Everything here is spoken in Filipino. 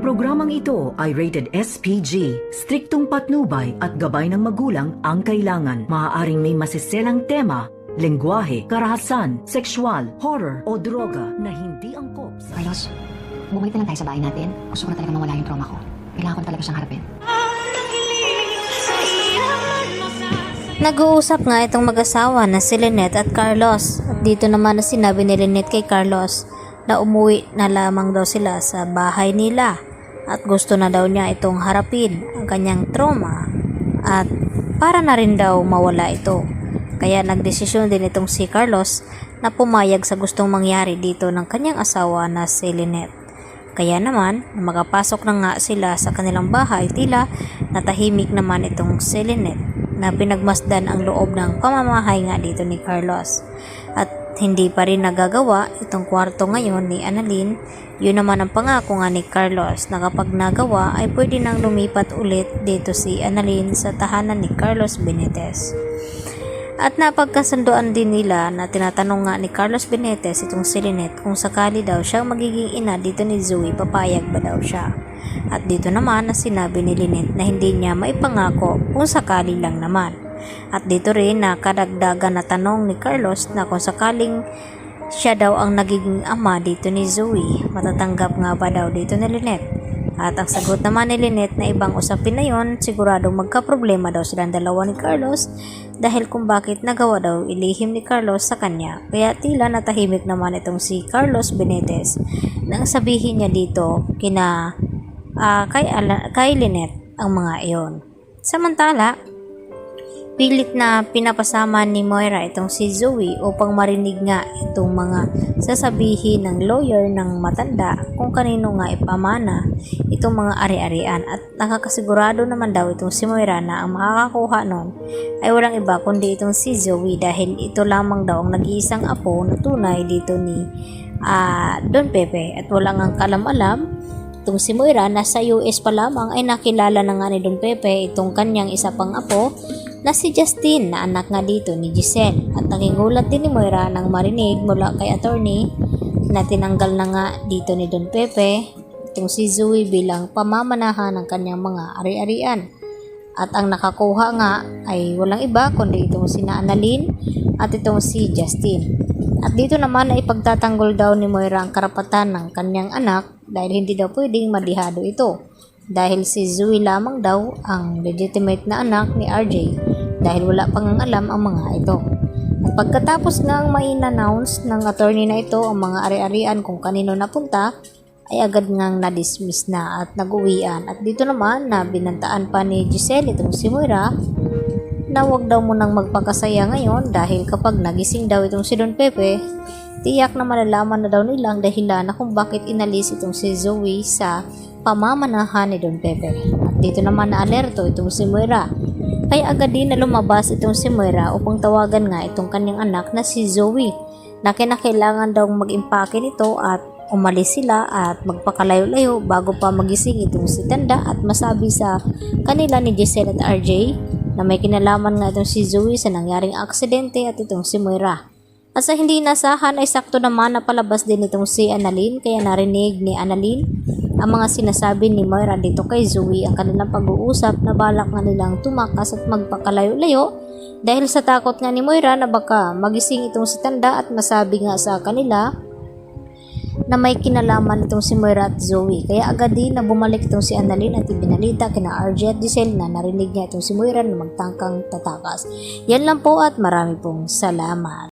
programang ito ay rated SPG. Striktong patnubay at gabay ng magulang ang kailangan. Maaaring may masiselang tema, lengguwahe, karahasan, sexual, horror o droga na hindi angkop sa... Carlos, bumalik na lang tayo sa bahay natin. Gusto ko na talaga mawala yung trauma ko. Kailangan ko na talaga siyang harapin. Nag-uusap nga itong mag-asawa na si Lynette at Carlos. At dito naman na sinabi ni Lynette kay Carlos na umuwi na lamang daw sila sa bahay nila at gusto na daw niya itong harapin ang kanyang trauma at para na rin daw mawala ito. Kaya nagdesisyon din itong si Carlos na pumayag sa gustong mangyari dito ng kanyang asawa na si Lynette. Kaya naman, makapasok na nga sila sa kanilang bahay, tila natahimik naman itong si Lynette na pinagmasdan ang loob ng pamamahay nga dito ni Carlos. At hindi pa rin nagagawa itong kwarto ngayon ni Annalyn. Yun naman ang pangako nga ni Carlos na kapag nagawa ay pwede nang lumipat ulit dito si Annalyn sa tahanan ni Carlos Benitez. At napagkasunduan din nila na tinatanong nga ni Carlos Benitez itong si Lynette kung sakali daw siyang magiging ina dito ni Zoe, papayag ba daw siya. At dito naman na sinabi ni Lynette na hindi niya maipangako kung sakali lang naman. At dito rin na kadagdagan na tanong ni Carlos na kung sakaling siya daw ang nagiging ama dito ni Zoe, matatanggap nga ba daw dito ni Lynette? At ang sagot naman ni Lynette na ibang usapin na yon, siguradong magkaproblema daw silang dalawa ni Carlos dahil kung bakit nagawa daw ilihim ni Carlos sa kanya. Kaya tila natahimik naman itong si Carlos Benitez nang sabihin niya dito kay Lynette ang mga iyon. Samantala, pilit na pinapasama ni Moira itong si Zoe upang marinig nga itong mga sasabihin ng lawyer ng matanda kung kanino nga ipamana itong mga ari-arian. At nakakasigurado naman daw itong si Moira na ang makakakuha nun ay walang iba kundi itong si Zoe dahil ito lamang daw ang nag-iisang apo na tunay dito ni Don Pepe. At walang ang kalam-alam itong si Moira na sa US pa lamang ay nakilala na nga ni Don Pepe itong kanyang isa pang apo na si Justin na anak nga dito ni Giselle. At nakingulat din ni Moira nang marinig mula kay attorney na tinanggal na nga dito ni Don Pepe itong si Zoe bilang pamamanahan ng kanyang mga ari-arian. At ang nakakuha nga ay walang iba kundi itong si Annalyn at itong si Justin. At dito naman ay ipagtatanggol daw ni Moira ang karapatan ng kanyang anak dahil hindi daw pwedeng madihado ito. Dahil si Zoe lamang daw ang legitimate na anak ni RJ dahil wala pang alam ang mga ito. At pagkatapos nga ma-announce ng attorney na ito ang mga ari-arian kung kanino napunta, ay agad ngang na-dismiss na at nag-uwian. At dito naman na binantaan pa ni Giselle itong si Moira na wag daw munang magpakasaya ngayon dahil kapag nagising daw itong si Don Pepe, tiyak na malalaman na daw nilang dahilan na kung bakit inalis itong si Zoe sa pamamanahan ni Don Pepe. At dito naman na alerto itong si Moira. Kaya agad din na lumabas itong si Moira upang tawagan nga itong kanyang anak na si Zoe na kinakailangan daw mag-impake nito at umalis sila at magpakalayo-layo bago pa magising itong si Tanda at masabi sa kanila ni Giselle at RJ na may kinalaman nga itong si Zoe sa nangyaring aksidente at itong si Moira. At sa hindi inasahan ay sakto naman na palabas din itong si Annalyn kaya narinig ni Annalyn ang mga sinasabi ni Moira dito kay Zoe ang kanilang pag-uusap na balak nga nilang tumakas at magpakalayo-layo dahil sa takot nga ni Moira na baka magising itong si Tanda at masabi nga sa kanila na may kinalaman itong si Moira at Zoe. Kaya agad din na bumalik itong si Annalyn at ibinalita kina RJ at Giselle na narinig niya itong si Moira na magtangkang tatakas. Yan lang po at marami pong salamat.